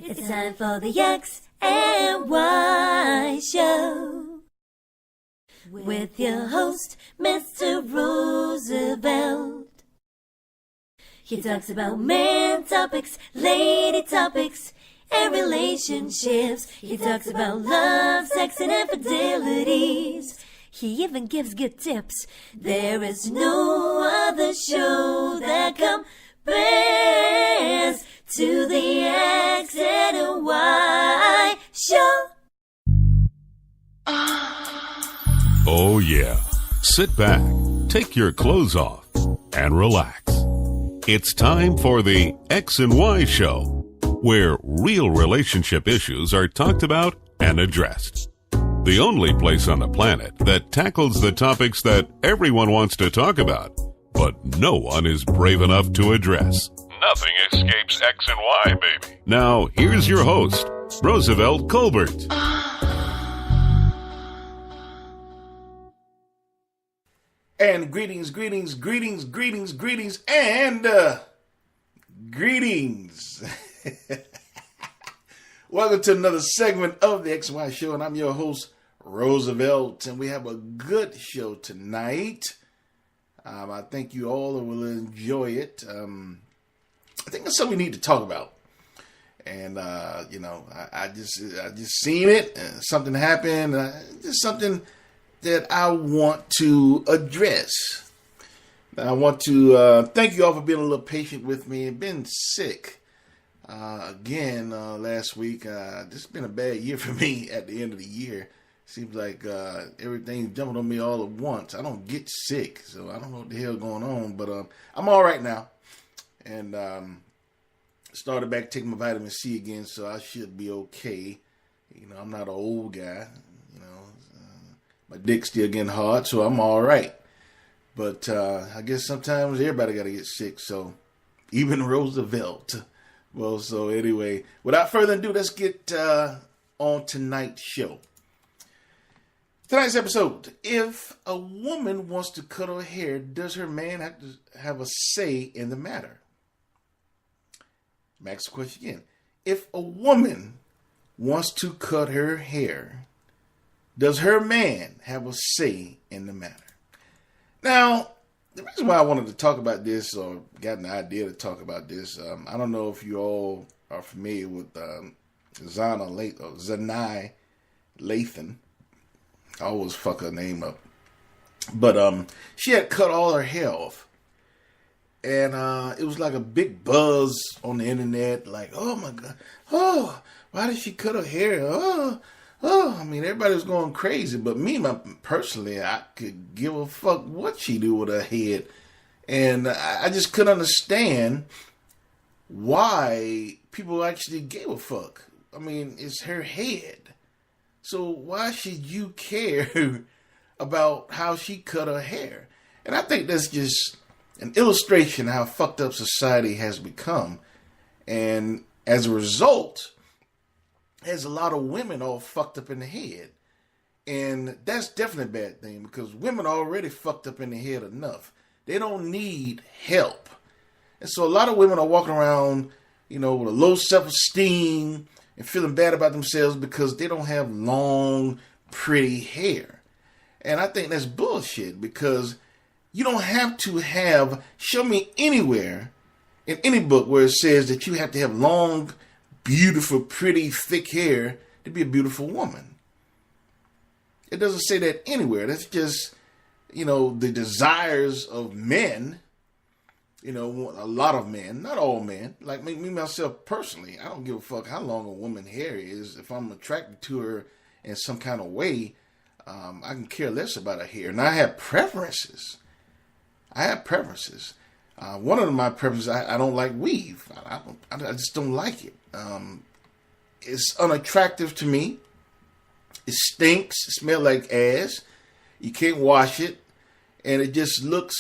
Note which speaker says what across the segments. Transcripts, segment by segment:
Speaker 1: It's time for the X and Y Show with your host, Mr. Roosevelt. He talks about man topics, lady topics, and relationships. He talks about love, sex, and infidelities. He even gives good tips. There is no other show that compares to the X and Y Show.
Speaker 2: Oh yeah. Sit back, take your clothes off, and relax. It's time for the X and Y Show, where real relationship issues are talked about and addressed. The only place on the planet that tackles the topics that everyone wants to talk about, but no one is brave enough to address. Nothing escapes X and Y, baby. Now, here's your host, Roosevelt Colbert.
Speaker 3: And greetings, and greetings. Welcome to another segment of the XY Show, and I'm your host, Roosevelt, and we have a good show tonight. I think you all will enjoy it. I think that's something we need to talk about. And, I just seen it, and something happened, just something that I want to address. I want to thank you all for being a little patient with me. I've been sick again last week. This has been a bad year for me at the end of the year. Seems like everything's jumping on me all at once. I don't get sick, so I don't know what the hell going on. But I'm all right now. And started back taking my vitamin C again, so I should be okay. You know, I'm not an old guy. My dick's still getting hard, so I'm all right. But I guess sometimes everybody got to get sick, so even Roosevelt. Well, so anyway, without further ado, let's get on tonight's show. Tonight's episode, if a woman wants to cut her hair, does her man have to have a say in the matter? Max the question again. If a woman wants to cut her hair, does her man have a say in the matter? Now, the reason why I wanted to talk about this, or got an idea to talk about this, I don't know if you all are familiar with Zanai Lathan. I always fuck her name up. But she had cut all her hair off. And it was like a big buzz on the internet. Like, oh my God. Oh, why did she cut her hair? I mean, everybody was going crazy, but me, personally, I could give a fuck what she do with her head. And I just couldn't understand why people actually gave a fuck. I mean, it's her head. So why should you care about how she cut her hair? And I think that's just an illustration of how fucked up society has become. And as a result, there's a lot of women all fucked up in the head. And that's definitely a bad thing, because women are already fucked up in the head enough. They don't need help. And so a lot of women are walking around, with a low self-esteem and feeling bad about themselves because they don't have long, pretty hair. And I think that's bullshit, because you don't have to show me anywhere in any book where it says that you have to have long, beautiful, pretty, thick hair to be a beautiful woman. It doesn't say that anywhere. That's just, the desires of men. A lot of men, not all men. Like me myself personally, I don't give a fuck how long a woman's hair is. If I'm attracted to her in some kind of way, I can care less about her hair. And I have preferences. One of my preferences, I don't like weave. I just don't like it. It's unattractive to me. It stinks. It smells like ass. You can't wash it. And it just looks,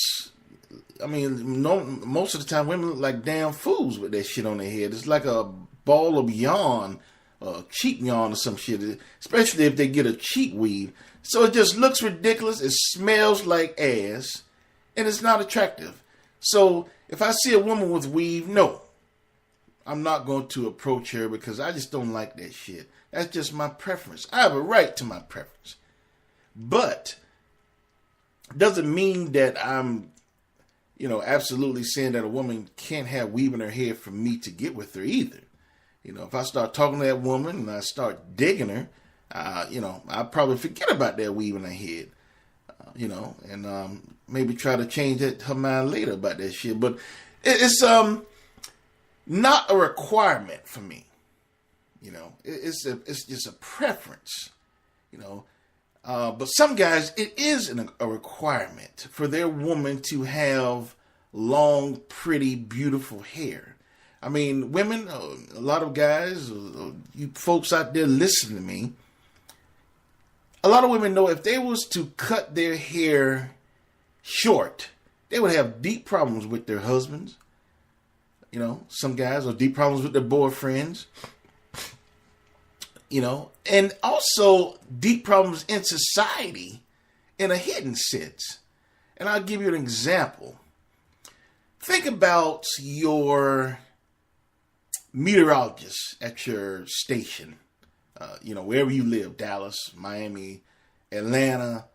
Speaker 3: most of the time women look like damn fools with that shit on their head. It's like a ball of yarn, cheap yarn or some shit, especially if they get a cheap weave. So it just looks ridiculous. It smells like ass. And it's not attractive. So if I see a woman with weave, no. I'm not going to approach her because I just don't like that shit. That's just my preference. I have a right to my preference. But doesn't mean that I'm, absolutely saying that a woman can't have weave in her hair for me to get with her either. If I start talking to that woman and I start digging her, I'll probably forget about that weave in her head, and maybe try to change her mind later about that shit. But it's not a requirement for me. It's just a preference. But some guys, it is a requirement for their woman to have long, pretty, beautiful hair. I mean, women, a lot of guys, you folks out there listening to me, a lot of women know if they was to cut their hair short, they would have deep problems with their husbands. Some guys have deep problems with their boyfriends. And also deep problems in society in a hidden sense. And I'll give you an example. Think about your meteorologist at your station, wherever you live, Dallas, Miami, Atlanta,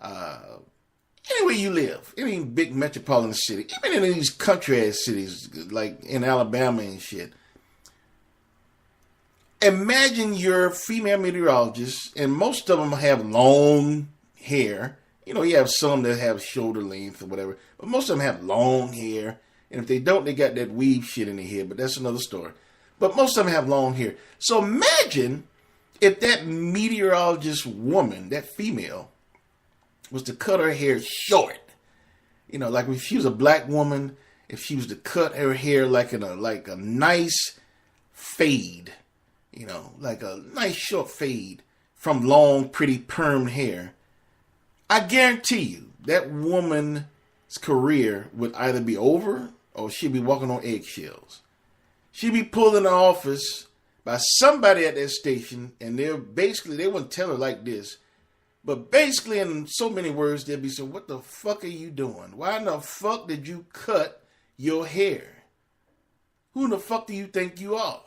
Speaker 3: anywhere you live, any big metropolitan city, even in these country-ass cities like in Alabama and shit. Imagine your female meteorologist, and most of them have long hair. You have some that have shoulder length or whatever, but most of them have long hair. And if they don't, they got that weave shit in their head, but that's another story. But most of them have long hair. So imagine if that meteorologist woman, that female, was to cut her hair short. Like if she was a black woman, if she was to cut her hair like a nice fade. Like a nice short fade from long, pretty permed hair. I guarantee you that woman's career would either be over or she'd be walking on eggshells. She'd be pulled in the office by somebody at that station, and they wouldn't tell her like this, but basically in so many words, they'd be saying, what the fuck are you doing? Why in the fuck did you cut your hair? Who in the fuck do you think you are?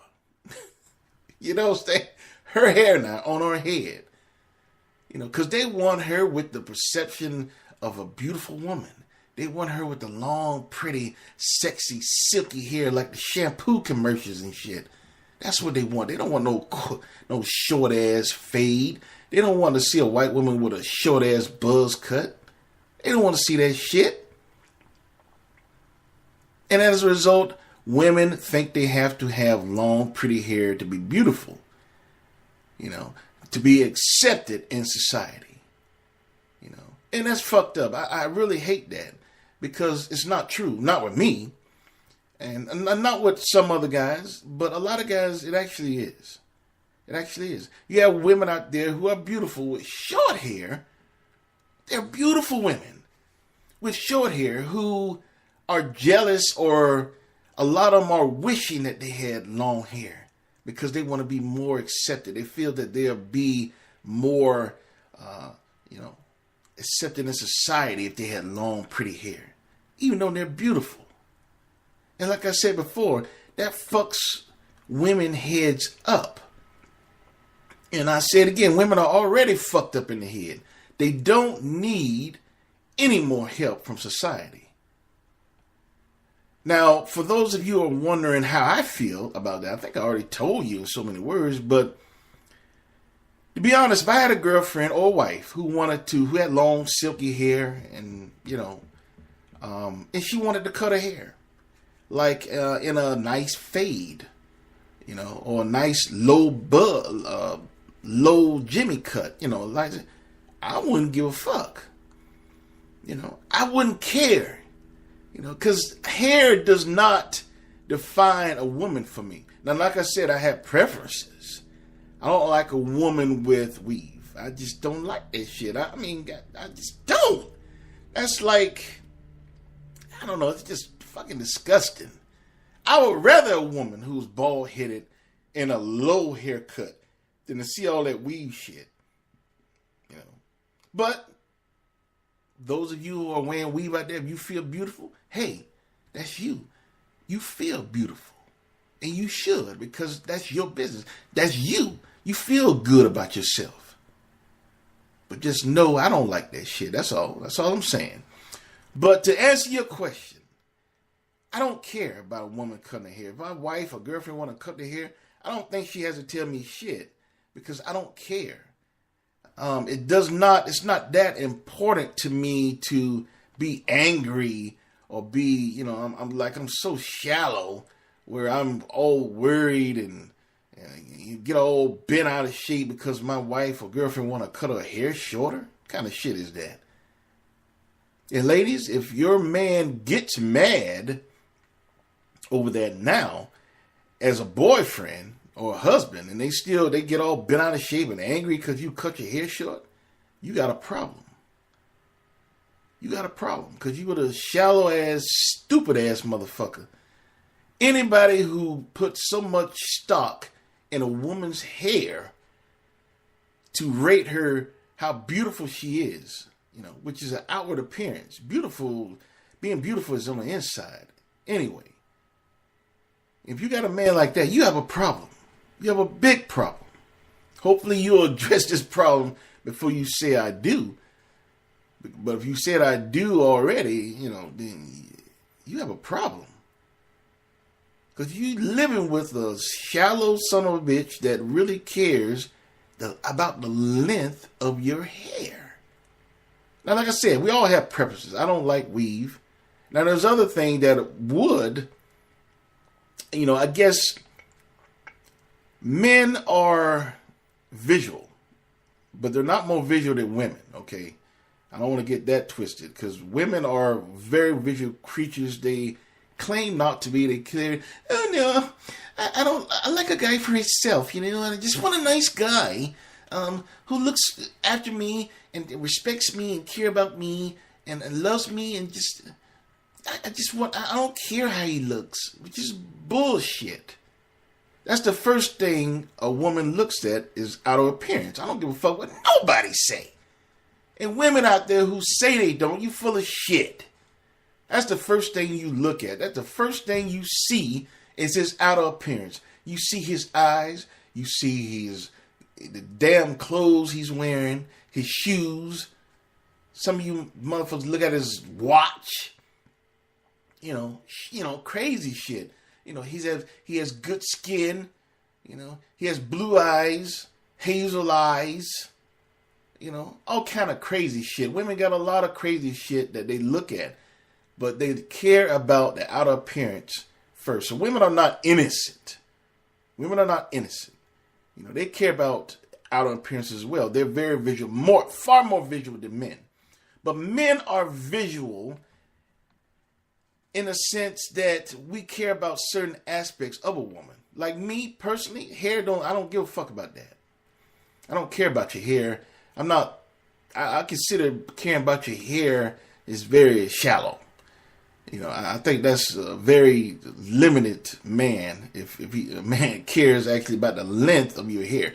Speaker 3: Her hair now on her head. Because they want her with the perception of a beautiful woman. They want her with the long, pretty, sexy, silky hair like the shampoo commercials and shit. That's what they want. They don't want no short-ass fade. They don't want to see a white woman with a short-ass buzz cut. They don't want to see that shit. And as a result, women think they have to have long, pretty hair to be beautiful, to be accepted in society, and that's fucked up. I really hate that because it's not true. Not with me, and not with some other guys, but a lot of guys, it actually is. It actually is. You have women out there who are beautiful with short hair. They're beautiful women with short hair who are jealous, or a lot of them are wishing that they had long hair because they want to be more accepted. They feel that they'll be more, accepted in society if they had long, pretty hair, even though they're beautiful. And like I said before, that fucks women heads up. And I say it again, women are already fucked up in the head. They don't need any more help from society. Now, for those of you who are wondering how I feel about that, I think I already told you in so many words, but to be honest, if I had a girlfriend or wife who had long, silky hair and, and she wanted to cut her hair, like in a nice fade, or a nice low Jimmy cut, like, I wouldn't give a fuck. I wouldn't care. Because hair does not define a woman for me. Now, like I said, I have preferences. I don't like a woman with weave. I just don't like that shit. I just don't. That's like, I don't know, it's just fucking disgusting. I would rather a woman who's bald-headed and a low haircut than to see all that weave shit. But those of you who are wearing weave out there, if you feel beautiful, hey, that's you. You feel beautiful. And you should, because that's your business. That's you. You feel good about yourself. But just know I don't like that shit. That's all. That's all I'm saying. But to answer your question, I don't care about a woman cutting her hair. If my wife or girlfriend want to cut their hair, I don't think she has to tell me shit, because I don't care. It's not that important to me to be angry or be, I'm so shallow where I'm all worried and you get all bent out of shape because my wife or girlfriend want to cut her hair shorter. What kind of shit is that? And ladies, if your man gets mad over that now as a boyfriend or a husband, and they get all bent out of shape and angry because you cut your hair short, you got a problem. You got a problem, because you were a shallow ass, stupid ass motherfucker. Anybody who puts so much stock in a woman's hair to rate her how beautiful she is, which is an outward appearance. Being beautiful is on the inside. Anyway, if you got a man like that, you have a problem. You have a big problem. Hopefully you'll address this problem before you say I do. But if you said I do already, then you have a problem. Because you living with a shallow son of a bitch that really cares about the length of your hair. Now, like I said, we all have preferences. I don't like weave. Now, there's other thing that would, I guess men are visual, but they're not more visual than women, okay? I don't want to get that twisted, because women are very visual creatures. They claim not to be. They claim, oh no, I like a guy for himself, and I just want a nice guy who looks after me and respects me and care about me and loves me, and I don't care how he looks, which is bullshit. That's the first thing a woman looks at is outer appearance. I don't give a fuck what nobody say. And women out there who say they don't, you full of shit. That's the first thing you look at. That's the first thing you see is his outer appearance. You see his eyes. You see the damn clothes he's wearing, his shoes. Some of you motherfuckers look at his watch. Crazy shit. He has good skin. He has blue eyes, hazel eyes. All kind of crazy shit. Women got a lot of crazy shit that they look at, but they care about the outer appearance first. So women are not innocent. Women are not innocent. They care about outer appearance as well. They're very visual, far more visual than men. But men are visual in a sense that we care about certain aspects of a woman. Like me personally, I don't give a fuck about that. I don't care about your hair. I consider caring about your hair is very shallow. I think that's a very limited man. If a man cares actually about the length of your hair,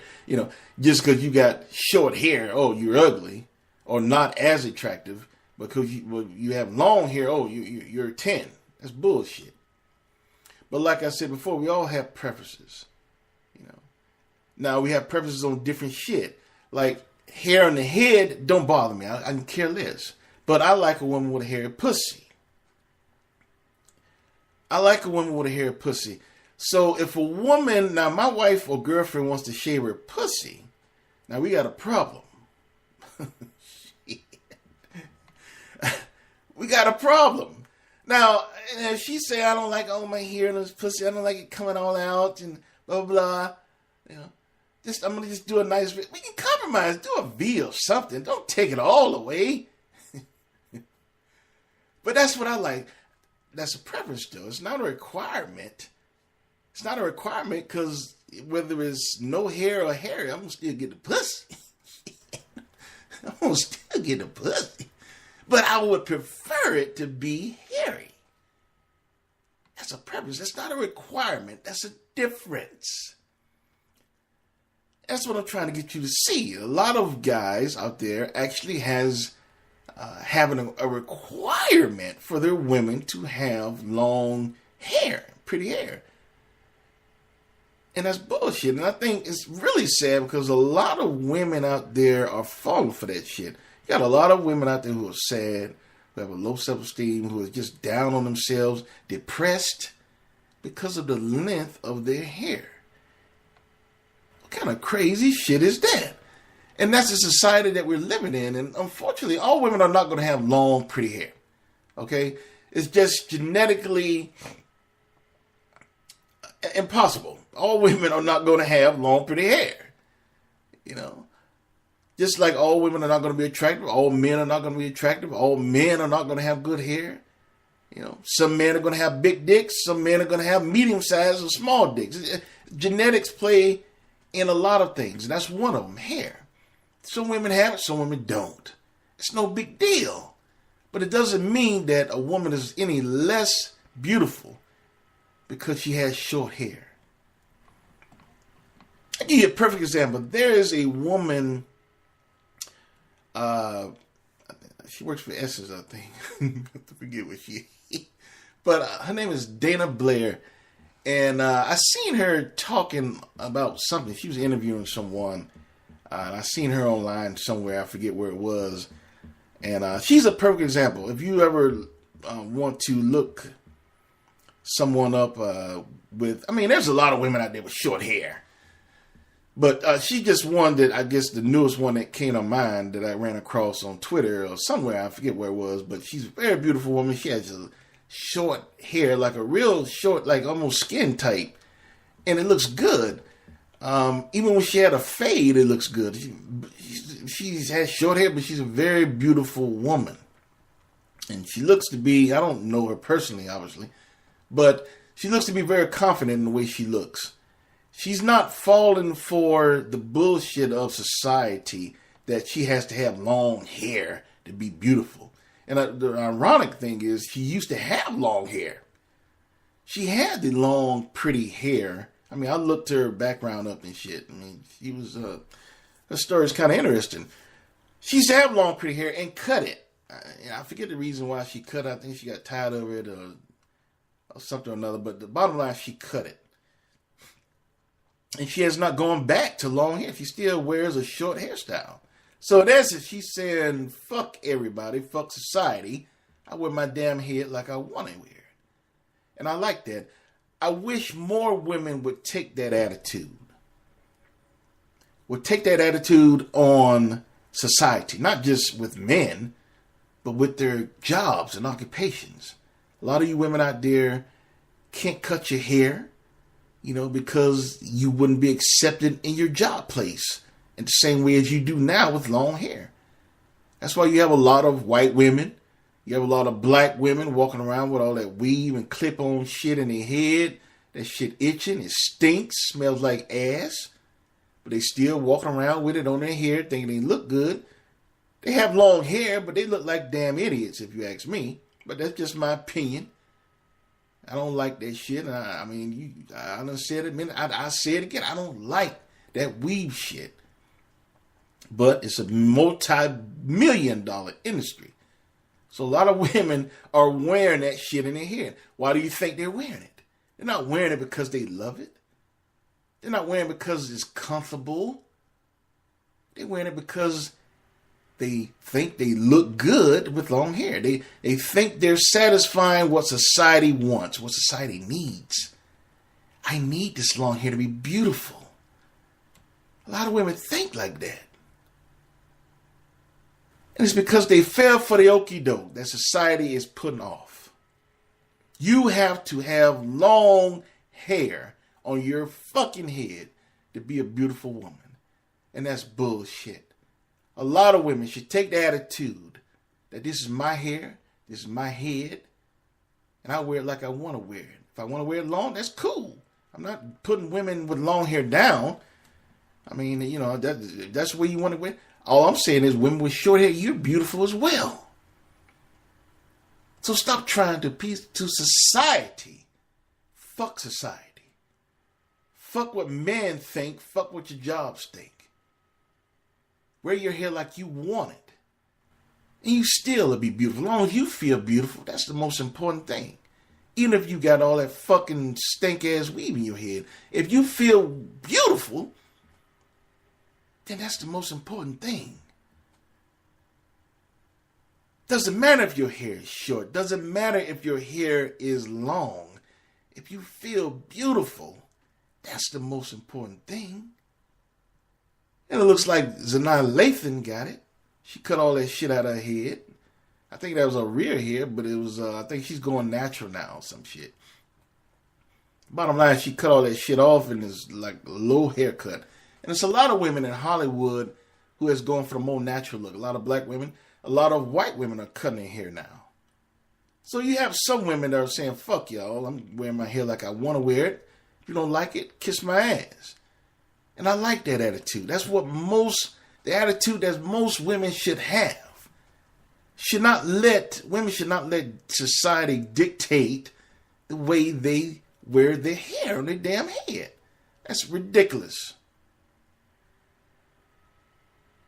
Speaker 3: just because you got short hair, oh, you're ugly or not as attractive. Because you have long hair, oh, you're 10. That's bullshit. But like I said before, we all have preferences. Now we have preferences on different shit. Like hair on the head don't bother me. I can care less. But I like a woman with a hairy pussy. I like a woman with a hairy pussy. So if a woman, now my wife or girlfriend wants to shave her pussy, now we got a problem. We got a problem. Now, if she say, I don't like all my hair in this pussy, I don't like it coming all out and blah, blah, blah. I'm going to just do a nice, we can compromise, do a V or something. Don't take it all away. But that's what I like. That's a preference, though. It's not a requirement. It's not a requirement because whether it's no hair or hairy, I'm going to still get the pussy. I'm going to still get the pussy. But I would prefer it to be hairy. That's a preference. That's not a requirement. That's a difference. That's what I'm trying to get you to see. A lot of guys out there actually has having a requirement for their women to have long hair, pretty hair. And that's bullshit. And I think it's really sad because a lot of women out there are falling for that shit. You got a lot of women out there who are sad, who have a low self-esteem, who are just down on themselves, depressed because of the length of their hair. What kind of crazy shit is that? And that's the society that we're living in. And unfortunately, all women are not going to have long, pretty hair. Okay? It's just genetically impossible. All women are not going to have long, pretty hair. You know? Just like all women are not going to be attractive, all men are not going to be attractive, all men are not going to have good hair. You know, some men are going to have big dicks, some men are going to have medium-sized or small dicks. Genetics play in a lot of things, and that's one of them, hair. Some women have it, some women don't. It's no big deal. But it doesn't mean that a woman is any less beautiful because she has short hair. I'll give you a perfect example. There is a woman, she works for Essence, I think. I forget what she is. But her name is Dana Blair. And I seen her talking about something. She was interviewing someone. And I seen her online somewhere. I forget where it was. And she's a perfect example. If you ever want to look someone up with... I mean, there's a lot of women out there with short hair. But she's just one that, I guess, the newest one that came to mind that I ran across on Twitter or somewhere. I forget where it was. But she's a very beautiful woman. She has a short hair, like a real short, like almost skin type. And it looks good. Even when she had a fade, it looks good. She has short hair, but she's a very beautiful woman. And she looks to be, I don't know her personally, obviously, but she looks to be very confident in the way she looks. She's not falling for the bullshit of society that she has to have long hair to be beautiful. And the ironic thing is, she used to have long hair. She had the long, pretty hair. I mean, I looked her background up and shit. I mean, she was, her story is kind of interesting. She used to have long, pretty hair and cut it. I forget the reason why she cut it. I think she got tired of it or something or another. But the bottom line, she cut it. And she has not gone back to long hair. She still wears a short hairstyle. So that's it. She's saying, fuck everybody, fuck society. I wear my damn head like I want to wear it. And I like that. I wish more women would take that attitude. Would take that attitude on society. Not just with men, but with their jobs and occupations. A lot of you women out there can't cut your hair, you know, because you wouldn't be accepted in your job place in the same way as you do now with long hair. That's why you have a lot of white women. You have a lot of black women walking around with all that weave and clip-on shit in their head. That shit itching. It stinks. Smells like ass. But they still walking around with it on their hair thinking they look good. They have long hair, but they look like damn idiots if you ask me. But that's just my opinion. I don't like that shit. I done said it. I say it again. I don't like that weave shit. But it's a multi-million-dollar industry. So a lot of women are wearing that shit in their hair. Why do you think they're wearing it? They're not wearing it because they love it. They're not wearing it because it's comfortable. They're wearing it because they think they look good with long hair. They think they're satisfying what society wants, what society needs. I need this long hair to be beautiful. A lot of women think like that. And it's because they fell for the okie doke that society is putting off. You have to have long hair on your fucking head to be a beautiful woman. And that's bullshit. A lot of women should take the attitude that this is my hair, this is my head, and I wear it like I want to wear it. If I want to wear it long, that's cool. I'm not putting women with long hair down. I mean, you know, that's the way you want to wear it. All I'm saying is women with short hair, you're beautiful as well. So stop trying to appease to society. Fuck society. Fuck what men think. Fuck what your jobs think. Wear your hair like you want it. And you still will be beautiful. As long as you feel beautiful, that's the most important thing. Even if you got all that fucking stink-ass weave in your head. If you feel beautiful, then that's the most important thing. Doesn't matter if your hair is short. Doesn't matter if your hair is long. If you feel beautiful, that's the most important thing. And it looks like Zanaya Lathan got it. She cut all that shit out of her head. I think that was her rear hair, but it was, I think she's going natural now or some shit. Bottom line, she cut all that shit off and is like a low haircut. And it's a lot of women in Hollywood who is going for the more natural look. A lot of black women, a lot of white women are cutting their hair now. So you have some women that are saying, fuck y'all, I'm wearing my hair like I want to wear it. If you don't like it, kiss my ass. And I like that attitude. That's what the attitude that most women should have. Women should not let society dictate the way they wear their hair on their damn head. That's ridiculous.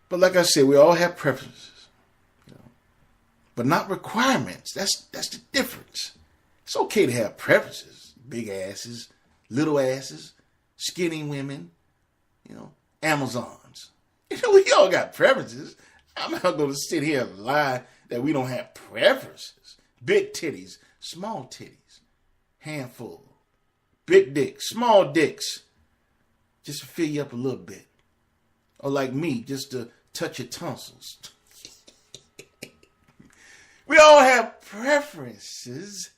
Speaker 3: But like I said, we all have preferences, but not requirements. That's the difference. It's okay to have preferences. Big asses, little asses, skinny women, Amazons. We all got preferences. I'm not going to sit here and lie that we don't have preferences. Big titties, small titties, handful, big dicks, small dicks, just to fill you up a little bit. Or like me, just to touch your tonsils. We all have preferences,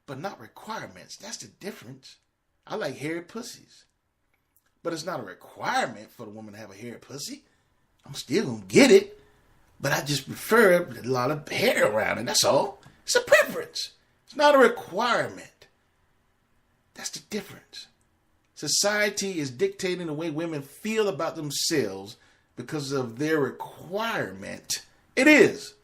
Speaker 3: but not requirements. That's the difference. I like hairy pussies, but it's not a requirement for the woman to have a hairy pussy. I'm still going to get it, but I just prefer a lot of hair around it. That's all. It's a preference. It's not a requirement. That's the difference. Society is dictating the way women feel about themselves because of their requirement. It is.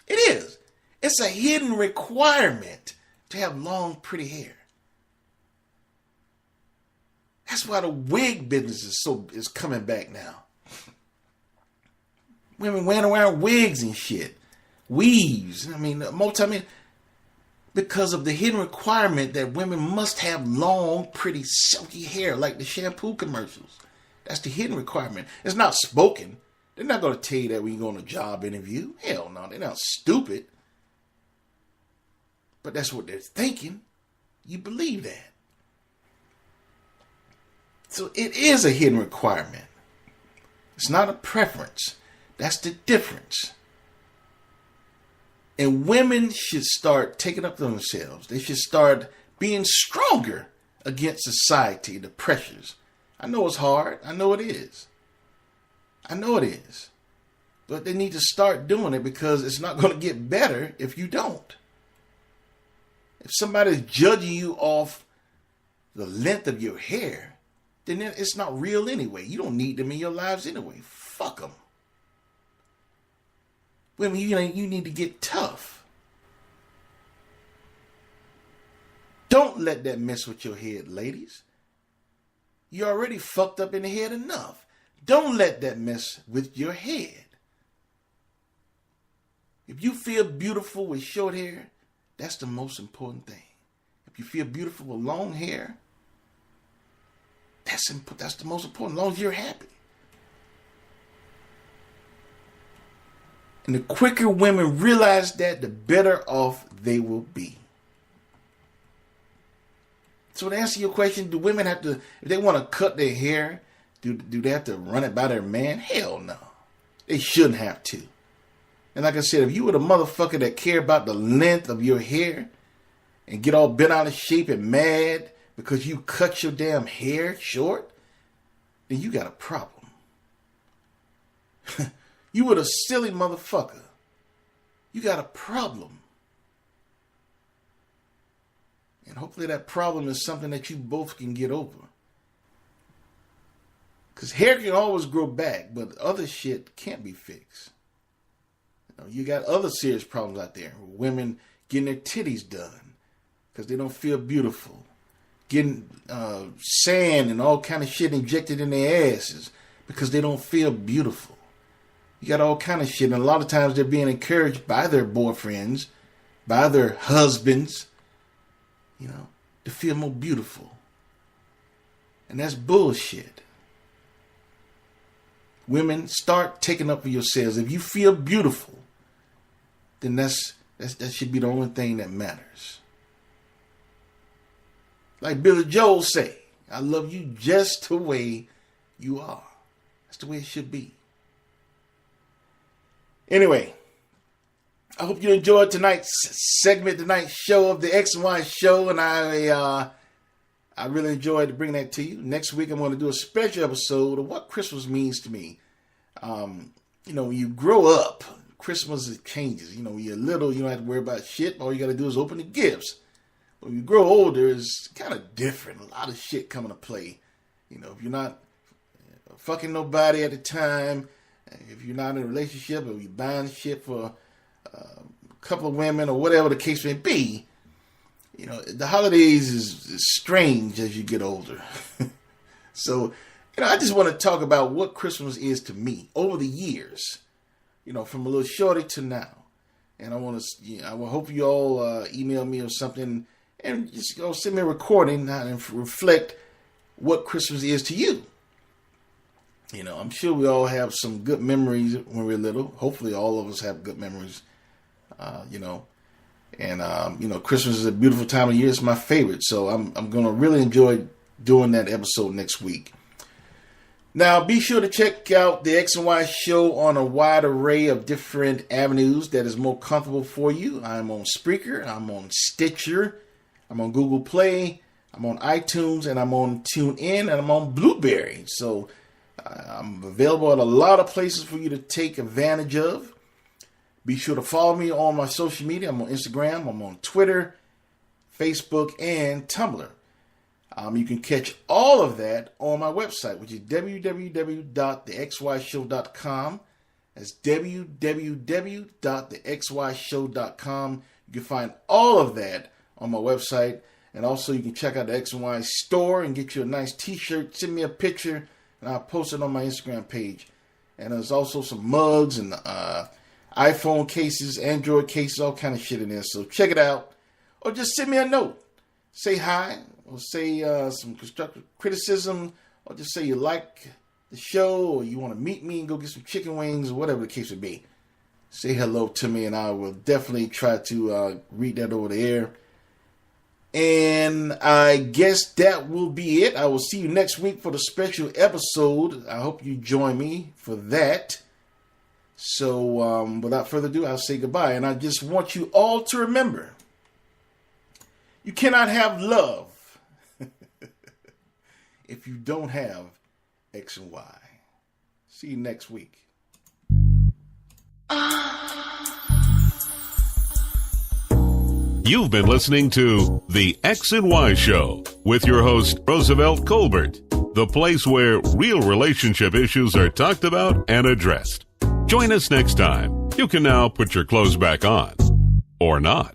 Speaker 3: It is. It's a hidden requirement to have long, pretty hair. That's why the wig business is coming back now. Women wearing around wigs and shit. Weaves. Because of the hidden requirement that women must have long, pretty, silky hair like the shampoo commercials. That's the hidden requirement. It's not spoken. They're not going to tell you that when you go on a job interview. Hell no, they're not stupid. But that's what they're thinking. You believe that. So it is a hidden requirement. It's not a preference. That's the difference. And women should start taking up themselves. They should start being stronger against society, the pressures. I know it's hard. I know it is. But they need to start doing it because it's not going to get better if you don't. If somebody's judging you off the length of your hair, then it's not real anyway. You don't need them in your lives anyway. Fuck them. Women, you need to get tough. Don't let that mess with your head, ladies. You're already fucked up in the head enough. Don't let that mess with your head. If you feel beautiful with short hair, that's the most important thing. If you feel beautiful with long hair, that's the most important, as long as you're happy. And the quicker women realize that, the better off they will be. So to answer your question, do women have to, if they want to cut their hair, do they have to run it by their man? Hell no. They shouldn't have to. And like I said, if you were the motherfucker that care about the length of your hair and get all bent out of shape and mad because you cut your damn hair short, then you got a problem. You were the silly motherfucker. You got a problem. And hopefully that problem is something that you both can get over. Because hair can always grow back, but other shit can't be fixed. You got other serious problems out there. Women getting their titties done because they don't feel beautiful. Getting sand and all kind of shit injected in their asses because they don't feel beautiful. You got all kind of shit. And a lot of times they're being encouraged by their boyfriends, by their husbands, to feel more beautiful. And that's bullshit. Women, start taking up for yourselves. If you feel beautiful, then that should be the only thing that matters. Like Billy Joel say, I love you just the way you are. That's the way it should be. Anyway, I hope you enjoyed tonight's segment, tonight's show of the X and Y Show, and I really enjoyed bringing that to you. Next week, I'm going to do a special episode of what Christmas means to me. When you grow up, Christmas changes. When you're little, you don't have to worry about shit. All you got to do is open the gifts. When you grow older, it's kind of different. A lot of shit coming to play. If you're not fucking nobody at the time, if you're not in a relationship, or you're buying shit for a couple of women, or whatever the case may be, the holidays is strange as you get older. So, I just want to talk about what Christmas is to me over the years, from a little shorty to now. And I hope you all email me or something and just send me a recording and reflect what Christmas is to you. I'm sure we all have some good memories when we were little. Hopefully all of us have good memories, And, Christmas is a beautiful time of year. It's my favorite. So I'm going to really enjoy doing that episode next week. Now, be sure to check out the X and Y Show on a wide array of different avenues that is more comfortable for you. I'm on Spreaker. I'm on Stitcher. I'm on Google Play. I'm on iTunes. And I'm on TuneIn. And I'm on Blueberry. So I'm available at a lot of places for you to take advantage of. Be sure to follow me on my social media. I'm on Instagram. I'm on Twitter, Facebook, and Tumblr. You can catch all of that on my website, which is www.thexyshow.com. That's www.thexyshow.com. You can find all of that on my website. And also you can check out the X and Y store and get you a nice t-shirt. Send me a picture and I'll post it on my Instagram page. And there's also some mugs and iPhone cases, Android cases, all kind of shit in there. So check it out. Or just send me a note. Say hi. Or say some constructive criticism. Or just say you like the show. Or you want to meet me and go get some chicken wings. Or whatever the case would be. Say hello to me and I will definitely try to read that over the air. And I guess that will be it. I will see you next week for the special episode. I hope you join me for that. So, without further ado, I'll say goodbye. And I just want you all to remember, you cannot have love if you don't have X and Y. See you next week.
Speaker 2: You've been listening to The X and Y Show with your host, Roosevelt Colbert, the place where real relationship issues are talked about and addressed. Join us next time. You can now put your clothes back on. Or not.